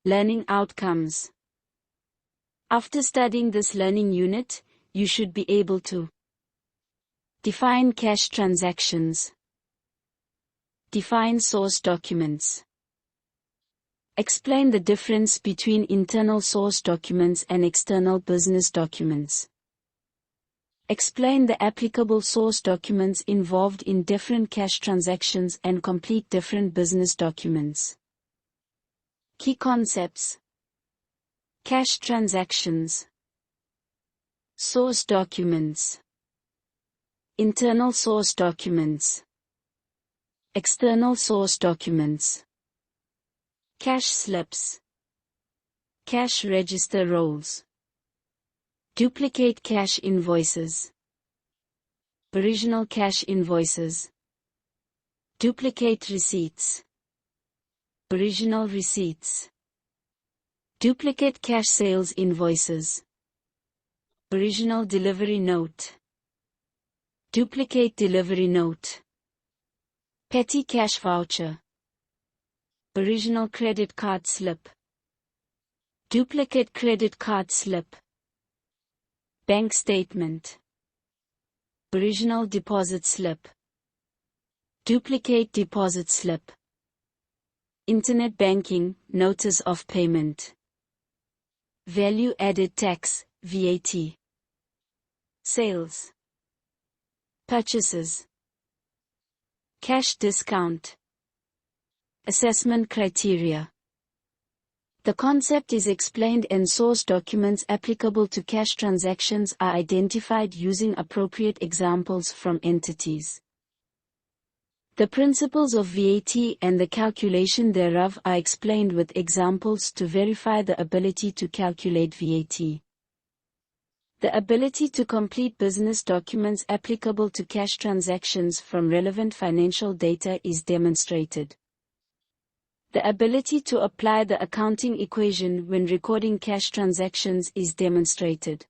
Learning outcomes. After studying this learning unit, you should be able to define cash transactions, define source documents, explain the difference between internal source documents and external business documents, explain the applicable source documents involved in different cash transactions and complete different business documents. Key concepts: cash transactions, source documents, internal source documents, external source documents, cash slips, cash register rolls, duplicate cash invoices, original cash invoices, duplicate receipts, original receipts, duplicate cash sales invoices, original delivery note, duplicate delivery note, petty cash voucher, original credit card slip, duplicate credit card slip, bank statement, original deposit slip, duplicate deposit slip, internet banking, notice of payment, value added tax, VAT, sales, purchases, cash discount, assessment criteria. The concept is explained and source documents applicable to cash transactions are identified using appropriate examples from entities. The principles of VAT and the calculation thereof are explained with examples to verify the ability to calculate VAT. The ability to complete business documents applicable to cash transactions from relevant financial data is demonstrated. The ability to apply the accounting equation when recording cash transactions is demonstrated.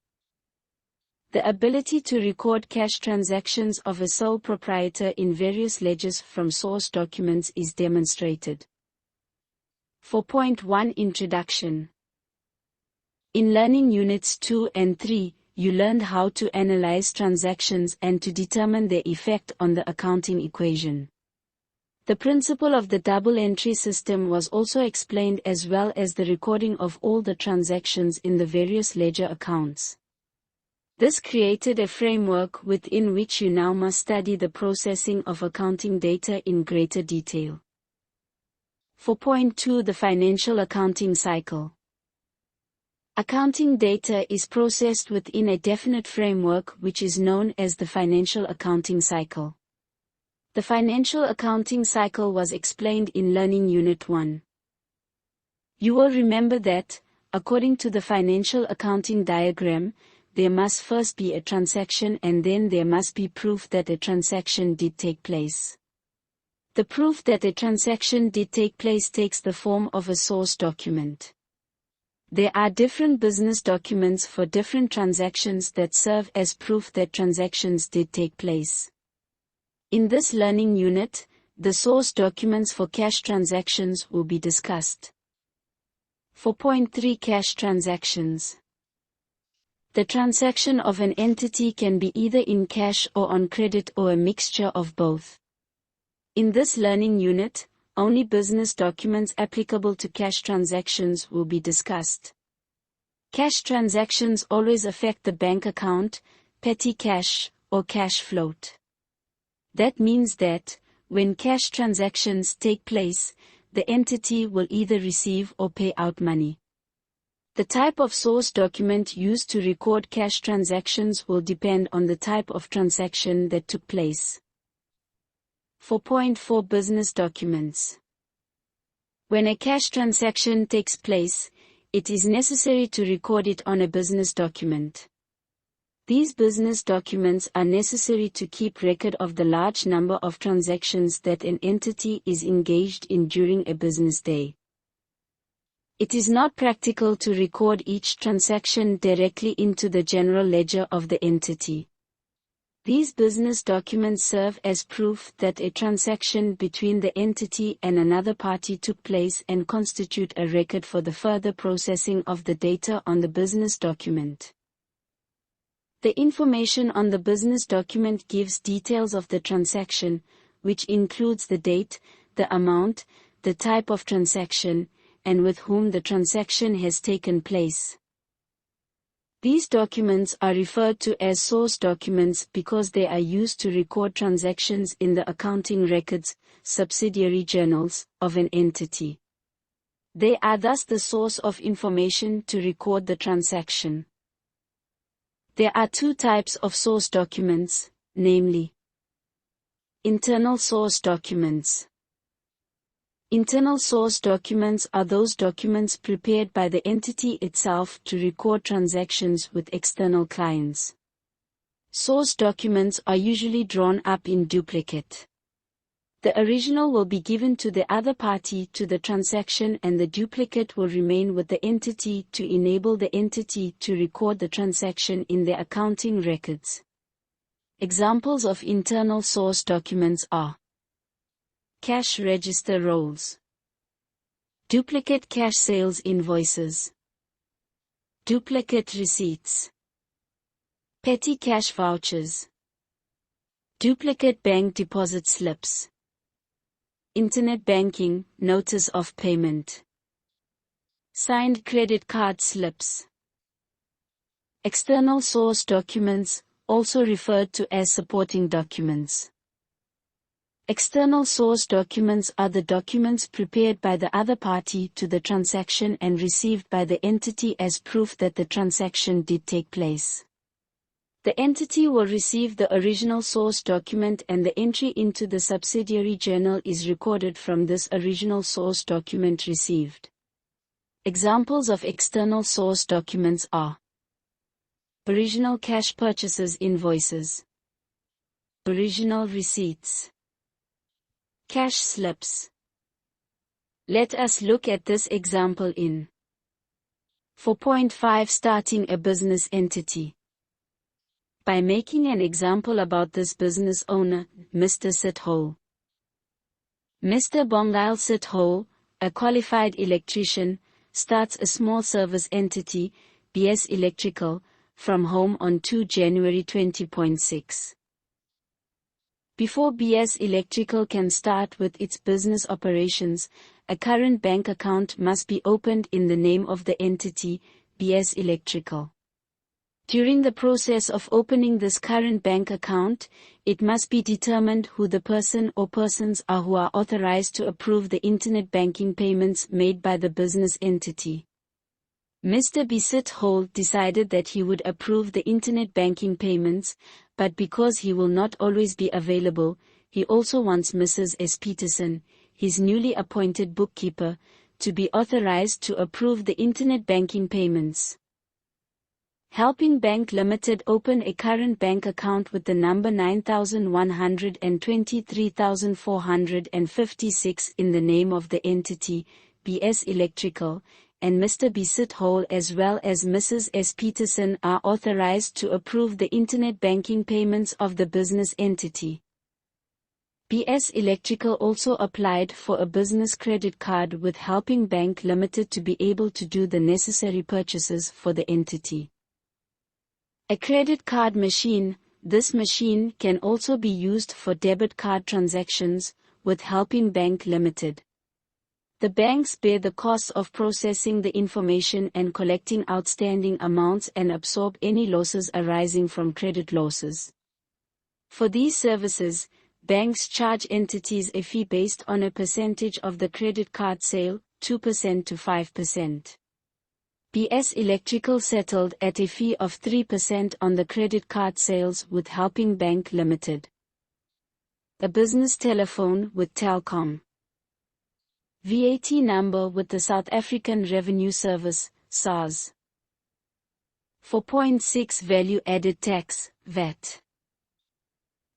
The ability to record cash transactions of a sole proprietor in various ledgers from source documents is demonstrated. 4.1 Introduction. In Learning Units 2 and 3, you learned how to analyze transactions and to determine their effect on the accounting equation. The principle of the double entry system was also explained, as well as the recording of all the transactions in the various ledger accounts. This created a framework within which you now must study the processing of accounting data in greater detail. 4.2 The financial accounting cycle. Accounting data is processed within a definite framework which is known as the financial accounting cycle. The financial accounting cycle was explained in Learning Unit 1. You will remember that, according to the financial accounting diagram, there must first be a transaction and then there must be proof that a transaction did take place. The proof that a transaction did take place takes the form of a source document. There are different business documents for different transactions that serve as proof that transactions did take place. In this learning unit, the source documents for cash transactions will be discussed. 4.3 Cash transactions. The transaction of an entity can be either in cash or on credit or a mixture of both. In this learning unit, only business documents applicable to cash transactions will be discussed. Cash transactions always affect the bank account, petty cash, or cash float. That means that, when cash transactions take place, the entity will either receive or pay out money. The type of source document used to record cash transactions will depend on the type of transaction that took place. 4.4 Business documents. When a cash transaction takes place, it is necessary to record it on a business document. These business documents are necessary to keep record of the large number of transactions that an entity is engaged in during a business day. It is not practical to record each transaction directly into the general ledger of the entity. These business documents serve as proof that a transaction between the entity and another party took place and constitute a record for the further processing of the data on the business document. The information on the business document gives details of the transaction, which includes the date, the amount, the type of transaction, and with whom the transaction has taken place. These documents are referred to as source documents because they are used to record transactions in the accounting records, subsidiary journals, of an entity. They are thus the source of information to record the transaction. There are two types of source documents, namely internal source documents. Internal source documents are those documents prepared by the entity itself to record transactions with external clients. Source documents are usually drawn up in duplicate. The original will be given to the other party to the transaction and the duplicate will remain with the entity to enable the entity to record the transaction in their accounting records. Examples of internal source documents are cash register rolls, duplicate cash sales invoices, duplicate receipts, petty cash vouchers, duplicate bank deposit slips, internet banking notice of payment, signed credit card slips. External source documents, also referred to as supporting documents. External source documents are the documents prepared by the other party to the transaction and received by the entity as proof that the transaction did take place. The entity will receive the original source document and the entry into the subsidiary journal is recorded from this original source document received. Examples of external source documents are original cash purchases invoices, original receipts, cash slips. Let us look at this example in 4.5 Starting a business entity. By making an example about this business owner, Mr. Sithole. Mr. Bongail Sithole, a qualified electrician, starts a small service entity, BS Electrical, from home on 2 January 20.6. Before BS Electrical can start with its business operations, a current bank account must be opened in the name of the entity, BS Electrical. During the process of opening this current bank account, it must be determined who the person or persons are who are authorized to approve the internet banking payments made by the business entity. Mr. B. Sithole decided that he would approve the internet banking payments, but because he will not always be available, he also wants Mrs. S. Peterson, his newly appointed bookkeeper, to be authorized to approve the internet banking payments. Helping Bank Limited open a current bank account with the number 9123,456 in the name of the entity, BS Electrical, and Mr. B. Sithole as well as Mrs. S. Peterson are authorized to approve the internet banking payments of the business entity. BS Electrical also applied for a business credit card with Helping Bank Limited to be able to do the necessary purchases for the entity. A credit card machine. This machine can also be used for debit card transactions with Helping Bank Limited. The banks bear the costs of processing the information and collecting outstanding amounts and absorb any losses arising from credit losses. For these services, banks charge entities a fee based on a percentage of the credit card sale, 2% to 5%. BS Electrical settled at a fee of 3% on the credit card sales with Helping Bank Limited. A business telephone with Telkom. VAT number with the South African Revenue Service, SARS. 4.6 Value Added Tax, VAT.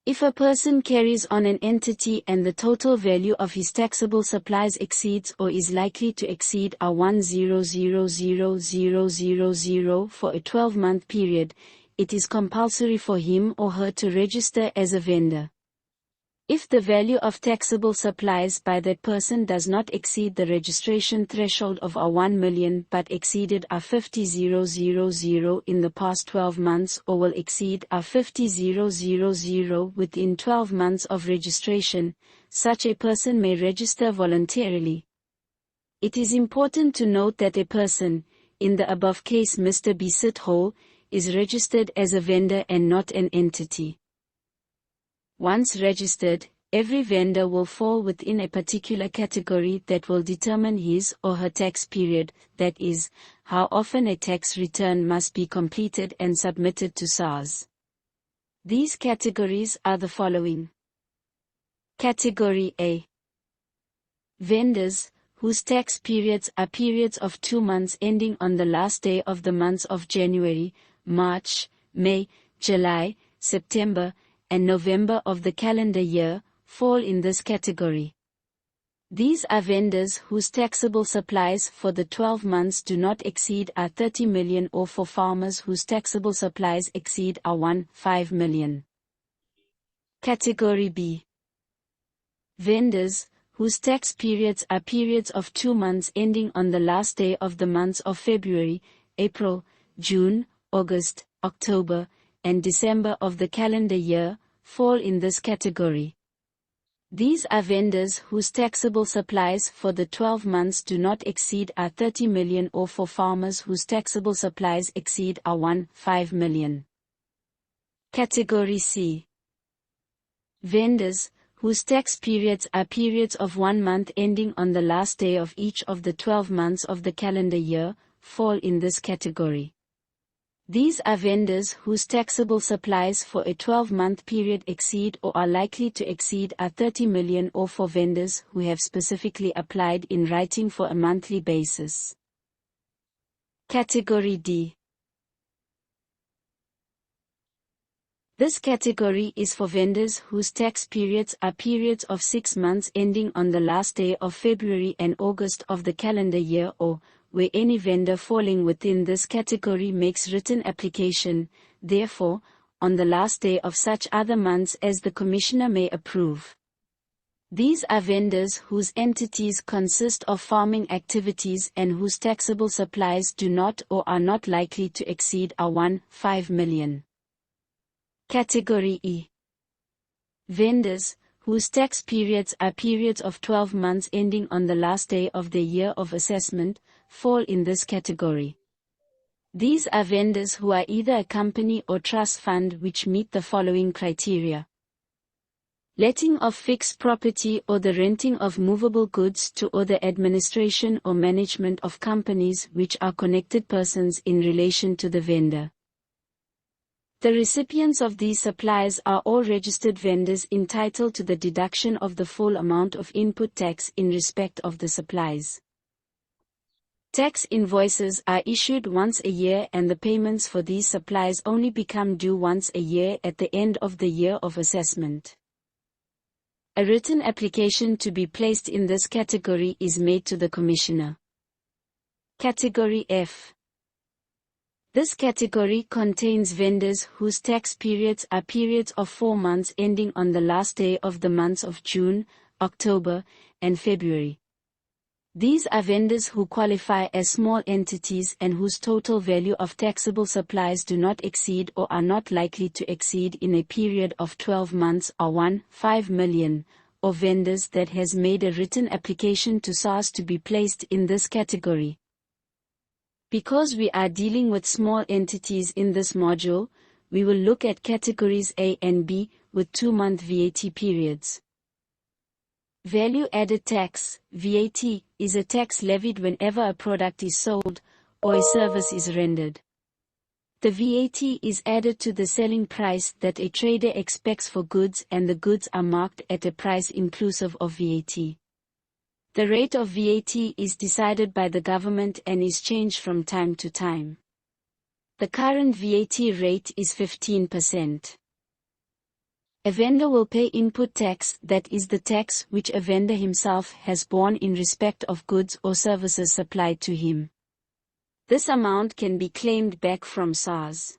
If a person carries on an entity and the total value of his taxable supplies exceeds or is likely to exceed R1,000,000 for a 12-month period, it is compulsory for him or her to register as a vendor. If the value of taxable supplies by that person does not exceed the registration threshold of R1 million but exceeded R50,000 in the past 12 months or will exceed R50,000 within 12 months of registration, such a person may register voluntarily. It is important to note that a person, in the above case Mr. B. Sithole, is registered as a vendor and not an entity. Once registered, every vendor will fall within a particular category that will determine his or her tax period, that is, how often a tax return must be completed and submitted to SARS. These categories are the following. Category A. Vendors, whose tax periods are periods of 2 months ending on the last day of the months of January, March, May, July, September, and November of the calendar year, fall in this category. These are vendors whose taxable supplies for the 12 months do not exceed R30 million or for farmers whose taxable supplies exceed R15 million. Category B. Vendors, whose tax periods are periods of 2 months ending on the last day of the months of February, April, June, August, October, and December of the calendar year, fall in this category. These are vendors whose taxable supplies for the 12 months do not exceed R30 million or for farmers whose taxable supplies exceed R15 million. Category C. Vendors, whose tax periods are periods of 1 month ending on the last day of each of the 12 months of the calendar year, fall in this category. These are vendors whose taxable supplies for a 12-month period exceed or are likely to exceed R30 million or for vendors who have specifically applied in writing for a monthly basis. Category D. This category is for vendors whose tax periods are periods of 6 months ending on the last day of February and August of the calendar year or, where any vendor falling within this category makes written application, therefore, on the last day of such other months as the Commissioner may approve. These are vendors whose entities consist of farming activities and whose taxable supplies do not or are not likely to exceed R15 million. Category E. Vendors, whose tax periods are periods of 12 months ending on the last day of the year of assessment, fall in this category. These are vendors who are either a company or trust fund which meet the following criteria. Letting of fixed property or the renting of movable goods to or the administration or management of companies which are connected persons in relation to the vendor. The recipients of these supplies are all registered vendors entitled to the deduction of the full amount of input tax in respect of the supplies. Tax invoices are issued once a year and the payments for these supplies only become due once a year at the end of the year of assessment. A written application to be placed in this category is made to the Commissioner. Category F. This category contains vendors whose tax periods are periods of 4 months ending on the last day of the months of June, October, and February. These are vendors who qualify as small entities and whose total value of taxable supplies do not exceed or are not likely to exceed in a period of 12 months R15 million, or vendors that has made a written application to SARS to be placed in this category. Because we are dealing with small entities in this module, we will look at categories A and B with 2-month VAT periods. Value-added tax, VAT, is a tax levied whenever a product is sold, or a service is rendered. The VAT is added to the selling price that a trader expects for goods and the goods are marked at a price inclusive of VAT. The rate of VAT is decided by the government and is changed from time to time. The current VAT rate is 15%. A vendor will pay input tax, that is the tax which a vendor himself has borne in respect of goods or services supplied to him. This amount can be claimed back from SARS.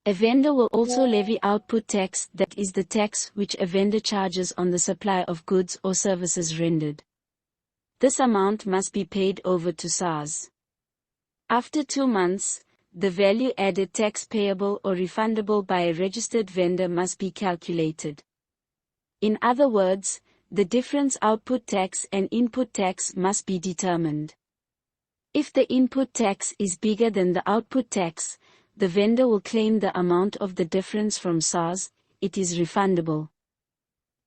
A vendor will also levy output tax, that is the tax which a vendor charges on the supply of goods or services rendered. This amount must be paid over to SARS. After 2 months, the value-added tax payable or refundable by a registered vendor must be calculated. In other words, the difference output tax and input tax must be determined. If the input tax is bigger than the output tax, the vendor will claim the amount of the difference from SARS, it is refundable.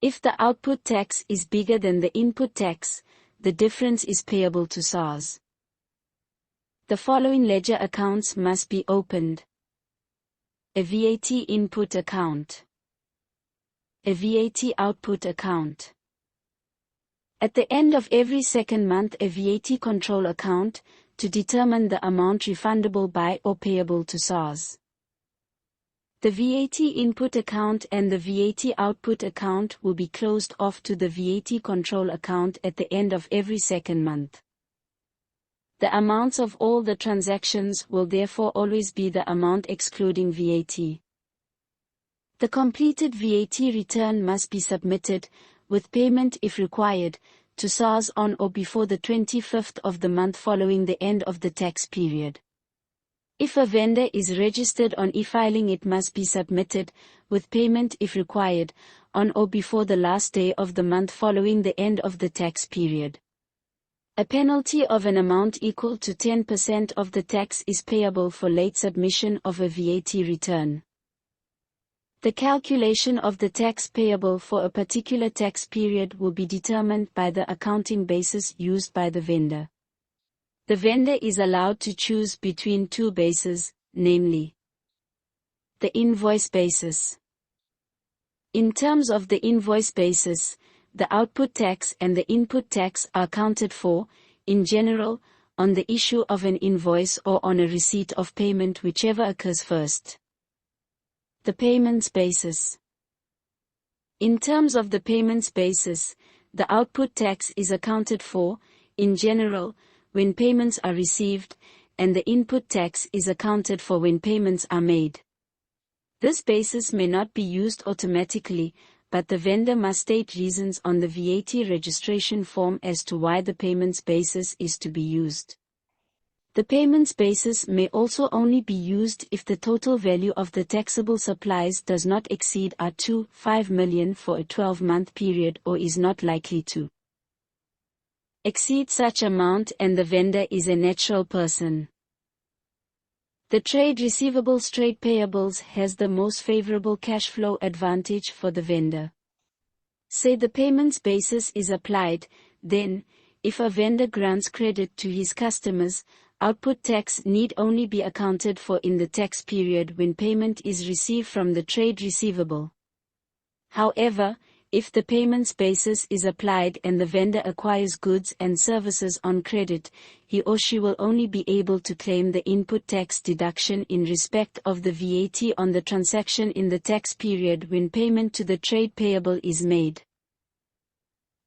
If the output tax is bigger than the input tax, the difference is payable to SARS. The following ledger accounts must be opened. A VAT input account. A VAT output account. At the end of every second month, a VAT control account, to determine the amount refundable by or payable to SARS. The VAT input account and the VAT output account will be closed off to the VAT control account at the end of every second month. The amounts of all the transactions will therefore always be the amount excluding VAT. The completed VAT return must be submitted, with payment if required, to SARS on or before the 25th of the month following the end of the tax period. If a vendor is registered on e-filing, it must be submitted, with payment if required, on or before the last day of the month following the end of the tax period. A penalty of an amount equal to 10% of the tax is payable for late submission of a VAT return. The calculation of the tax payable for a particular tax period will be determined by the accounting basis used by the vendor. The vendor is allowed to choose between 2 bases, namely the invoice basis. In terms of the invoice basis, the output tax and the input tax are accounted for, in general, on the issue of an invoice or on a receipt of payment, whichever occurs first. The payments basis. In terms of the payments basis, the output tax is accounted for, in general, when payments are received, and the input tax is accounted for when payments are made. This basis may not be used automatically, but the vendor must state reasons on the VAT registration form as to why the payments basis is to be used. The payments basis may also only be used if the total value of the taxable supplies does not exceed R2.5 million for a 12-month period or is not likely to exceed such amount and the vendor is a natural person. The trade receivables trade payables has the most favorable cash flow advantage for the vendor. Say the payments basis is applied, then, if a vendor grants credit to his customers, output tax need only be accounted for in the tax period when payment is received from the trade receivable. However, if the payments basis is applied and the vendor acquires goods and services on credit, he or she will only be able to claim the input tax deduction in respect of the VAT on the transaction in the tax period when payment to the trade payable is made.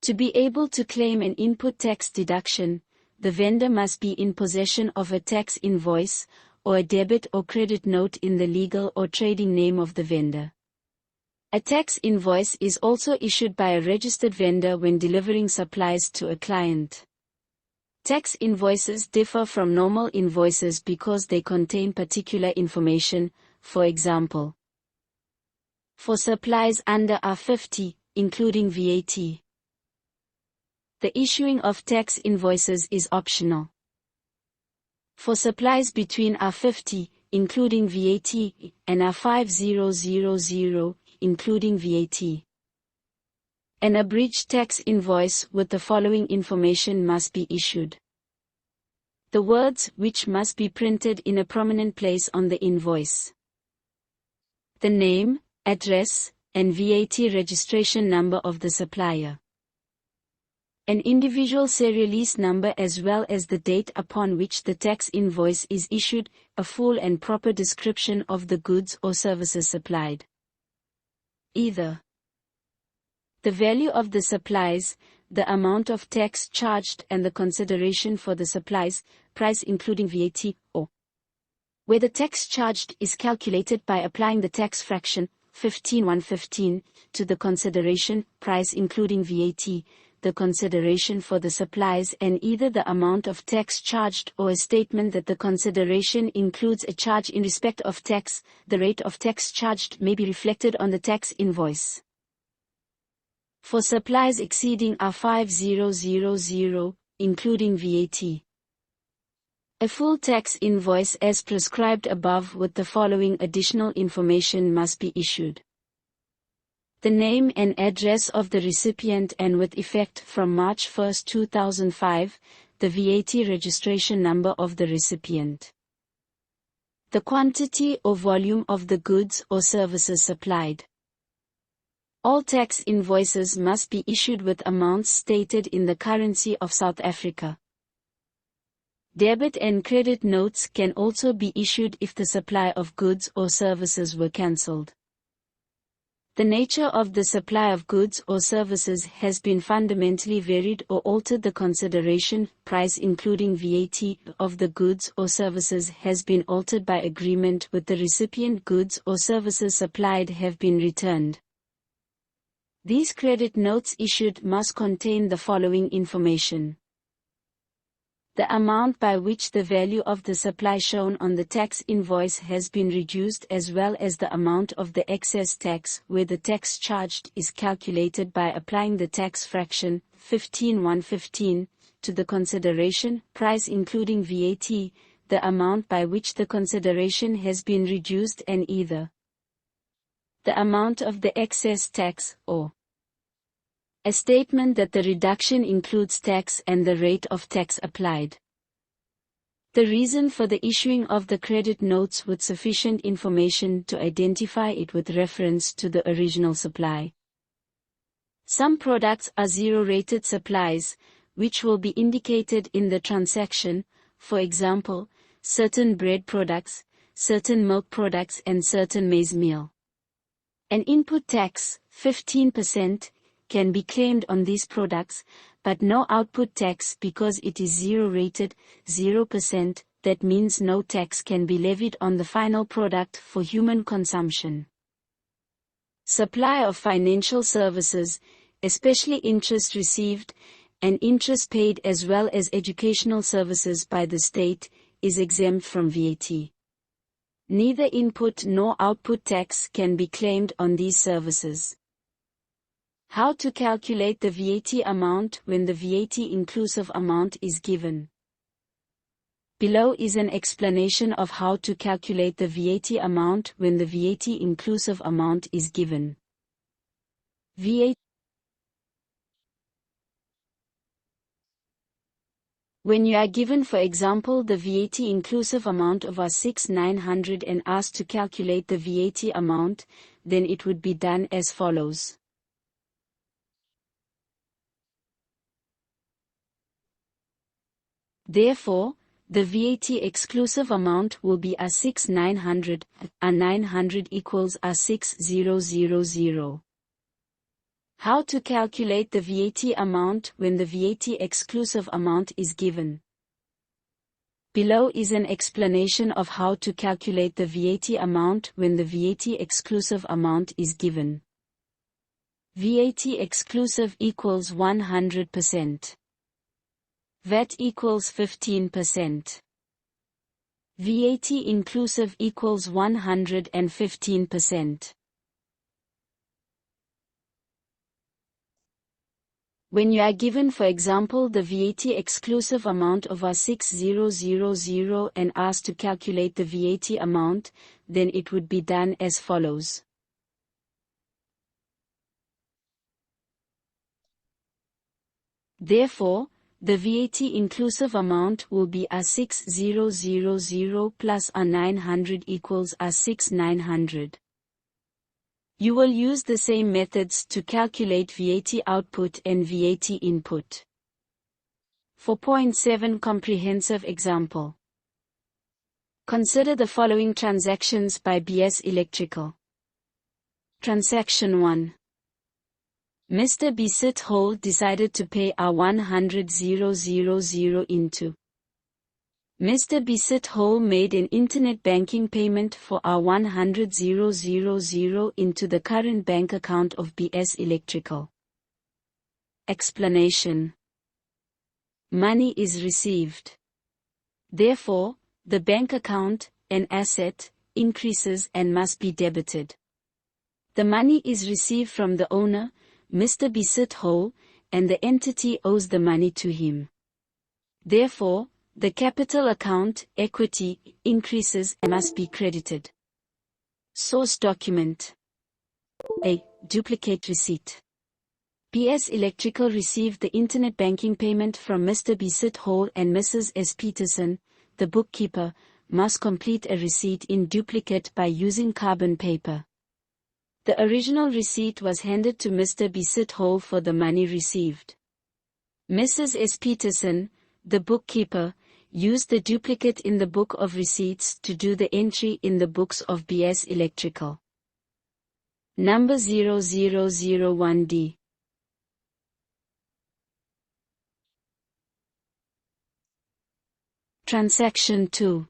To be able to claim an input tax deduction, the vendor must be in possession of a tax invoice, or a debit or credit note in the legal or trading name of the vendor. A tax invoice is also issued by a registered vendor when delivering supplies to a client. Tax invoices differ from normal invoices because they contain particular information, for example, for supplies under R50, including VAT. The issuing of tax invoices is optional. For supplies between R50, including VAT, and R5000, including VAT, an abridged tax invoice with the following information must be issued. The words which must be printed in a prominent place on the invoice. The name, address, and VAT registration number of the supplier. An individual serial number as well as the date upon which the tax invoice is issued, a full and proper description of the goods or services supplied. Either the value of the supplies, the amount of tax charged and the consideration for the supplies, price including VAT, or where the tax charged is calculated by applying the tax fraction, 15,115, to the consideration price including VAT, the consideration for the supplies, and either the amount of tax charged or a statement that the consideration includes a charge in respect of tax. The rate of tax charged may be reflected on the tax invoice. For supplies exceeding FAC1500, including VAT, a full tax invoice as prescribed above with the following additional information must be issued: the name and address of the recipient, and with effect from March 1, 2005, the VAT registration number of the recipient, the quantity or volume of the goods or services supplied. All tax invoices must be issued with amounts stated in the currency of South Africa. Debit and credit notes can also be issued if the supply of goods or services were cancelled. The nature of the supply of goods or services has been fundamentally varied or altered. The consideration price including VAT of the goods or services has been altered by agreement with the recipient. Goods or services supplied have been returned. These credit notes issued must contain the following information: the amount by which the value of the supply shown on the tax invoice has been reduced, as well as the amount of the excess tax where the tax charged is calculated by applying the tax fraction, 15,115, to the consideration price including VAT, the amount by which the consideration has been reduced, and either the amount of the excess tax or a statement that the reduction includes tax and the rate of tax applied. The reason for the issuing of the credit notes with sufficient information to identify it with reference to the original supply. Some products are zero-rated supplies, which will be indicated in the transaction, for example, certain bread products, certain milk products, and certain maize meal. An input tax, 15%, can be claimed on these products, but no output tax because it is zero-rated, 0%, that means no tax can be levied on the final product for human consumption. Supply of financial services, especially interest received and interest paid as well as educational services by the state, is exempt from VAT. Neither input nor output tax can be claimed on these services. How to calculate the VAT amount when the VAT inclusive amount is given. Below is an explanation of how to calculate the VAT amount when the VAT inclusive amount is given. VAT. When you are given, for example, the VAT inclusive amount of FAC1500 and asked to calculate the VAT amount, then it would be done as follows. Therefore, the VAT exclusive amount will be FAC900, A900 equals FAC6000. How to calculate the VAT amount when the VAT exclusive amount is given. Below is an explanation of how to calculate the VAT amount when the VAT exclusive amount is given. VAT exclusive equals 100%. VAT equals 15%. VAT inclusive equals 115%. When you are given, for example, the VAT exclusive amount of FAC6000 and asked to calculate the VAT amount, then it would be done as follows. Therefore, the VAT inclusive amount will be FAC6000 plus A900 equals FAC900. You will use the same methods to calculate VAT output and VAT input. 4.7 Comprehensive example. Consider the following transactions by BS Electrical. Transaction 1. Mr. B. Sithold decided to pay R100,000 into Mr. Bisset Hole made an internet banking payment for R100,000 into the current bank account of BS Electrical. Explanation. Money is received. Therefore, the bank account, an asset, increases and must be debited. The money is received from the owner, Mr. Bisset Hole, and the entity owes the money to him. Therefore, the capital account, equity, increases and must be credited. Source document. A. Duplicate receipt. BS Electrical received the internet banking payment from Mr. Bisset Hole and Mrs. S. Peterson. The bookkeeper must complete a receipt in duplicate by using carbon paper. The original receipt was handed to Mr. Bisset Hole for the money received. Mrs. S. Peterson, the bookkeeper, used the duplicate in the book of receipts to do the entry in the books of BS Electrical. Number 0001D. Transaction 2.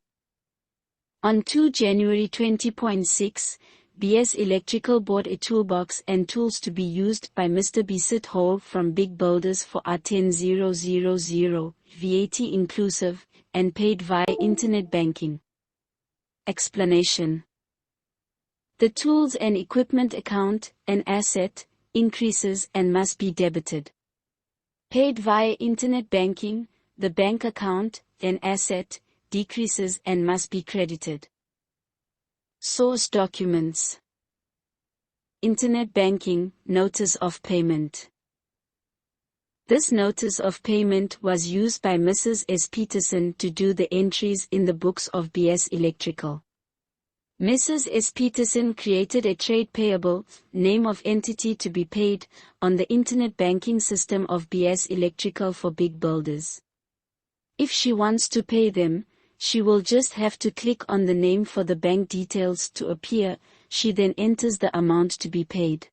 On 2 January 20.6, BS Electrical bought a toolbox and tools to be used by Mr. Bisset Hole from Big Builders for R10,000, VAT inclusive, and paid via internet banking. Explanation. The tools and equipment account, an asset, increases and must be debited. Paid via internet banking, the bank account, an asset, decreases and must be credited. Source documents. Internet banking, notice of payment. This notice of payment was used by Mrs. S. Peterson to do the entries in the books of BS Electrical. Mrs. S. Peterson created a trade payable, name of entity to be paid, on the internet banking system of BS Electrical for Big Builders. If she wants to pay them, she will just have to click on the name for the bank details to appear. She then enters the amount to be paid.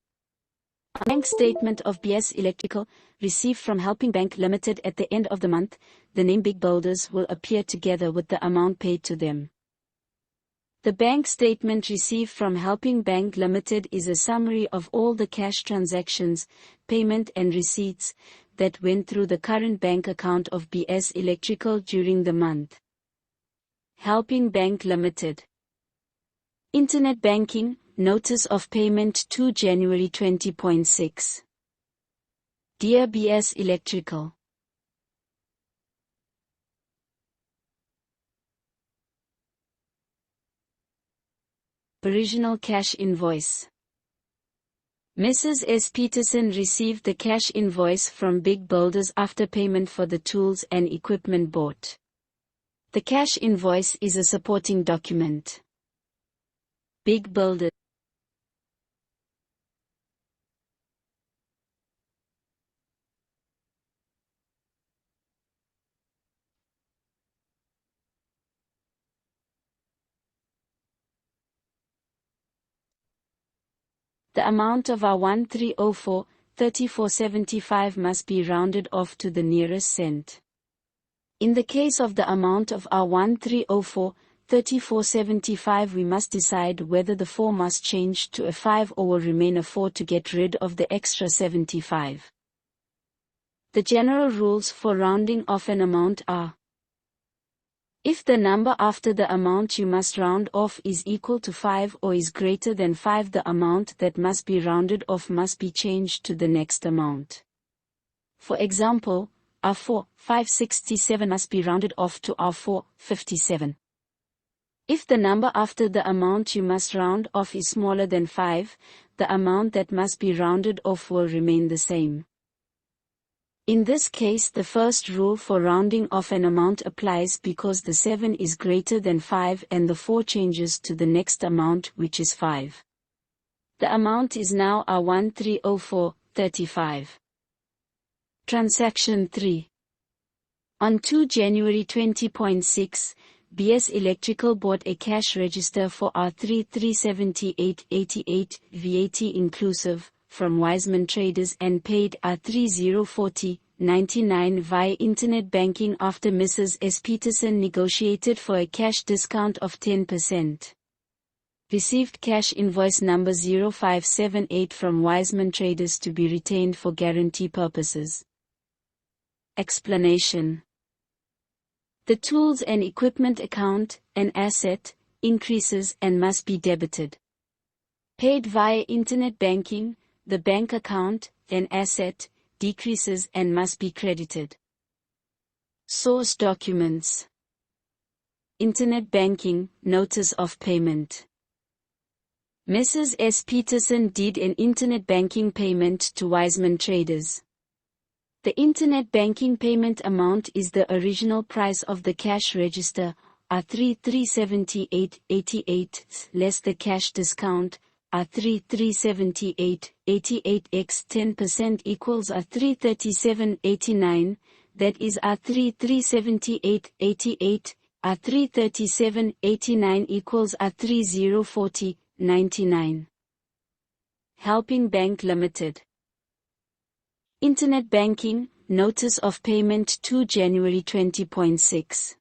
A bank statement of BS Electrical, received from Helping Bank Limited at the end of the month, the name Big Builders will appear together with the amount paid to them. The bank statement received from Helping Bank Limited is a summary of all the cash transactions, payment and receipts, that went through the current bank account of BS Electrical during the month. Helping Bank Limited. Internet banking, notice of payment 2 January 20.6. Dear BS Electrical. Original cash invoice. Mrs. S. Peterson received the cash invoice from Big Builders after payment for the tools and equipment bought. The cash invoice is a supporting document. Big Builders. The amount of our 1304.3475 must be rounded off to the nearest cent. In the case of the amount of our 1304.3475, we must decide whether the 4 must change to a 5 or will remain a 4 to get rid of the extra 75. The general rules for rounding off an amount are: if the number after the amount you must round off is equal to 5 or is greater than 5, the amount that must be rounded off must be changed to the next amount. For example, our 4,567 must be rounded off to our 4,57. If the number after the amount you must round off is smaller than 5, the amount that must be rounded off will remain the same. In this case, the first rule for rounding off an amount applies because the 7 is greater than 5 and the 4 changes to the next amount, which is 5. The amount is now our 1304.35. Transaction 3. On 2 January 20.6, BS Electrical bought a cash register for R3378.88 VAT inclusive from Wiseman Traders and paid R3040 $34.99 via internet banking after Mrs. S. Peterson negotiated for a cash discount of 10%. Received cash invoice number 0578 from Wiseman Traders to be retained for guarantee purposes. Explanation. The tools and equipment account, an asset, increases and must be debited. Paid via internet banking, the bank account, an asset, decreases and must be credited. Source documents. Internet banking, notice of payment. Mrs. S. Peterson did an internet banking payment to Wiseman Traders. The internet banking payment amount is the original price of the cash register, R3,378.88, less the cash discount, R3,378.88 x 10% equals R337.89, that is R3,378.88, R337.89 equals R3040.99. Helping Bank Limited. Internet banking, notice of payment 2 January 20.6.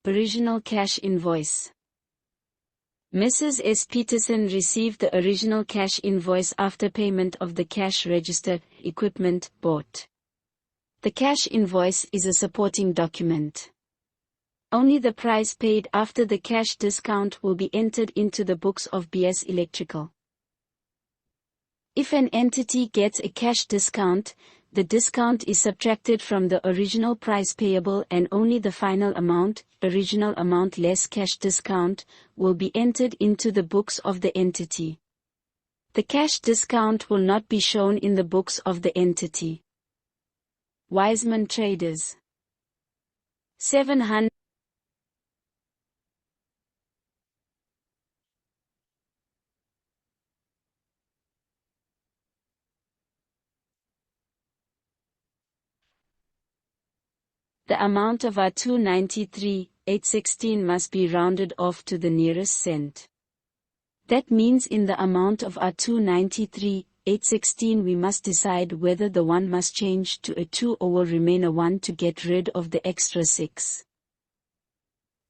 Original cash invoice. Mrs. S. Peterson received the original cash invoice after payment of the cash register equipment bought. The cash invoice is a supporting document. Only the price paid after the cash discount will be entered into the books of BS Electrical. If an entity gets a cash discount, the discount is subtracted from the original price payable and only the final amount, original amount less cash discount, will be entered into the books of the entity. The cash discount will not be shown in the books of the entity. Wiseman Traders. 700. The amount of our 293,816 must be rounded off to the nearest cent. That means in the amount of our 293,816 we must decide whether the 1 must change to a 2 or will remain a 1 to get rid of the extra 6.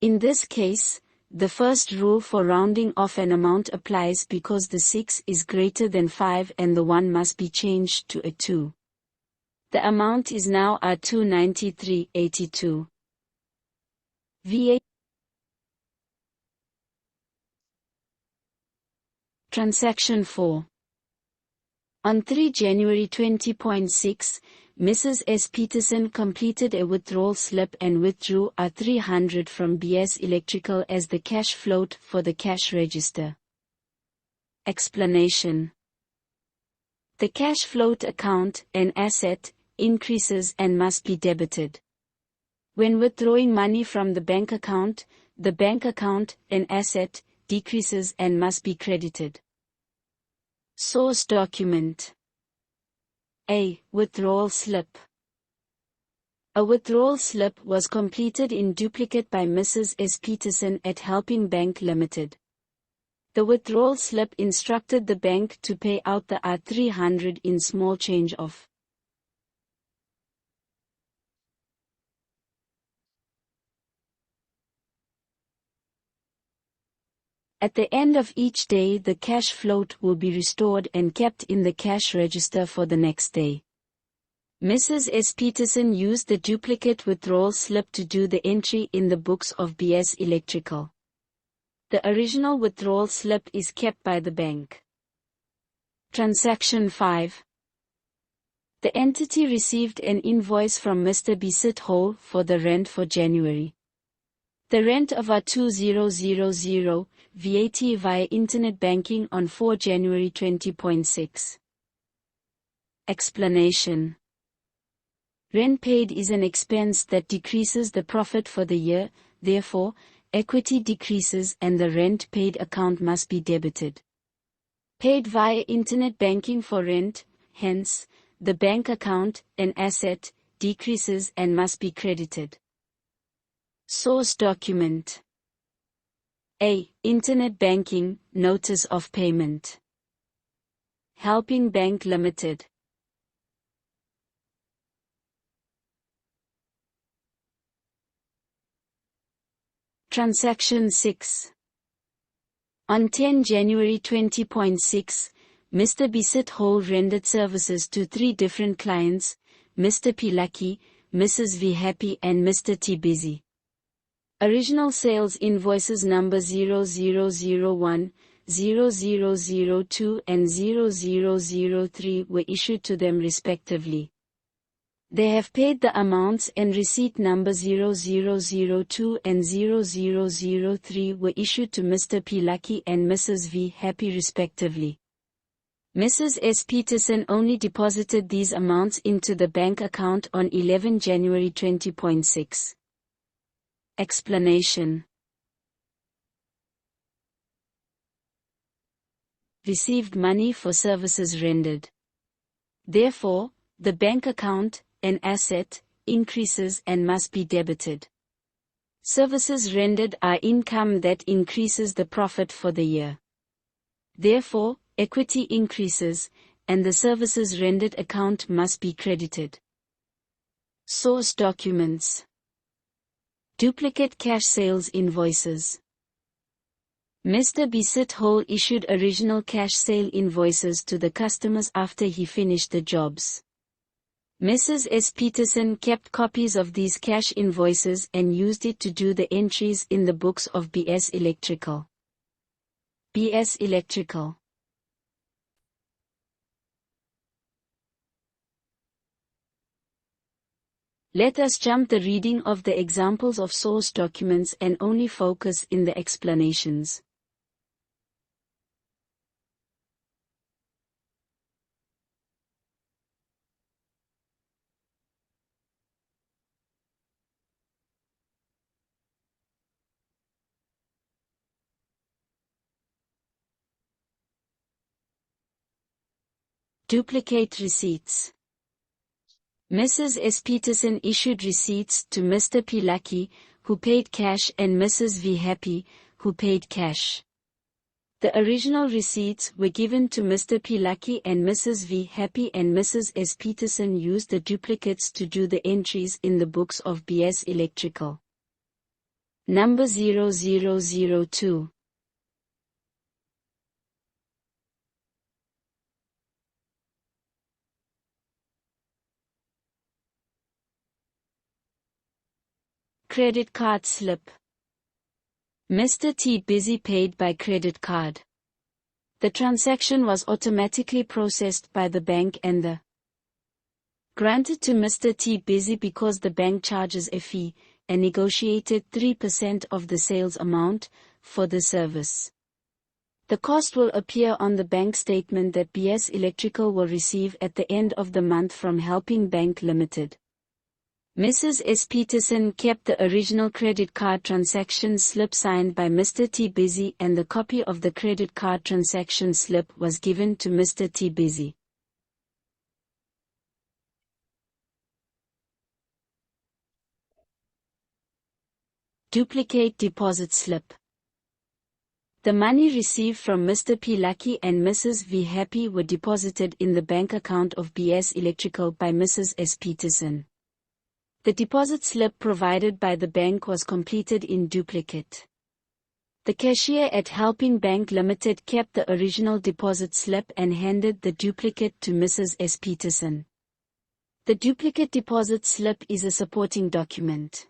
In this case, the first rule for rounding off an amount applies because the 6 is greater than 5 and the 1 must be changed to a 2. The amount is now our 293.82. VA. Transaction 4. On 3 January 20.6, Mrs. S. Peterson completed a withdrawal slip and withdrew a 300 from BS Electrical as the cash float for the cash register. Explanation. The cash float account, an asset, increases and must be debited. When withdrawing money from the bank account, an asset, decreases and must be credited. Source document. A. Withdrawal slip. A withdrawal slip was completed in duplicate by Mrs. S. Peterson at Helping Bank Limited. The withdrawal slip instructed the bank to pay out the R300 in small change of At the end of each day the cash float will be restored and kept in the cash register for the next day. Mrs. S. Peterson used the duplicate withdrawal slip to do the entry in the books of BS Electrical. The original withdrawal slip is kept by the bank. Transaction 5. The entity received an invoice from Mr. B. Sithole for the rent for January. The rent of our 2000 VAT via internet banking on 4 January 20.6. Explanation. Rent paid is an expense that decreases the profit for the year, therefore, equity decreases and the rent paid account must be debited. Paid via internet banking for rent, hence, the bank account, an asset, decreases and must be credited. Source document. A. Internet banking, notice of payment. Helping Bank Limited. Transaction 6. On 10 January 20.6, Mr. B Hole rendered services to 3 different clients, Mr. P Lucky, Mrs. V Happy and Mr. T Busy. Original sales invoices number 0001, 0002 and 0003 were issued to them respectively. They have paid the amounts and receipt number 0002 and 0003 were issued to Mr. P Lucky and Mrs. V Happy respectively. Mrs. S. Peterson only deposited these amounts into the bank account on 11 January 20.6. Explanation. Received money for services rendered. Therefore, the bank account, an asset, increases and must be debited. Services rendered are income that increases the profit for the year. Therefore, equity increases, and the services rendered account must be credited. Source documents. Duplicate cash sales invoices. Mr. B Hole issued original cash sale invoices to the customers after he finished the jobs. Mrs. S. Peterson kept copies of these cash invoices and used it to do the entries in the books of BS Electrical. BS Electrical. Let us jump the reading of the examples of source documents and only focus in the explanations. Duplicate receipts. Mrs. S. Peterson issued receipts to Mr. P Lucky, who paid cash, and Mrs. V Happy, who paid cash. The original receipts were given to Mr. P Lucky and Mrs. V Happy, and Mrs. S. Peterson used the duplicates to do the entries in the books of BS Electrical. Number 0002. Credit card slip. Mr. T Busy paid by credit card. The transaction was automatically processed by the bank and the granted to Mr. T Busy because the bank charges a fee, a negotiated 3% of the sales amount, for the service. The cost will appear on the bank statement that BS Electrical will receive at the end of the month from Helping Bank Limited. Mrs. S. Peterson kept the original credit card transaction slip signed by Mr. T Busy, and the copy of the credit card transaction slip was given to Mr. T Busy. Duplicate deposit slip. The money received from Mr. P Lucky and Mrs. V Happy were deposited in the bank account of BS Electrical by Mrs. S. Peterson. The deposit slip provided by the bank was completed in duplicate. The cashier at Helping Bank Limited kept the original deposit slip and handed the duplicate to Mrs. S. Peterson. The duplicate deposit slip is a supporting document.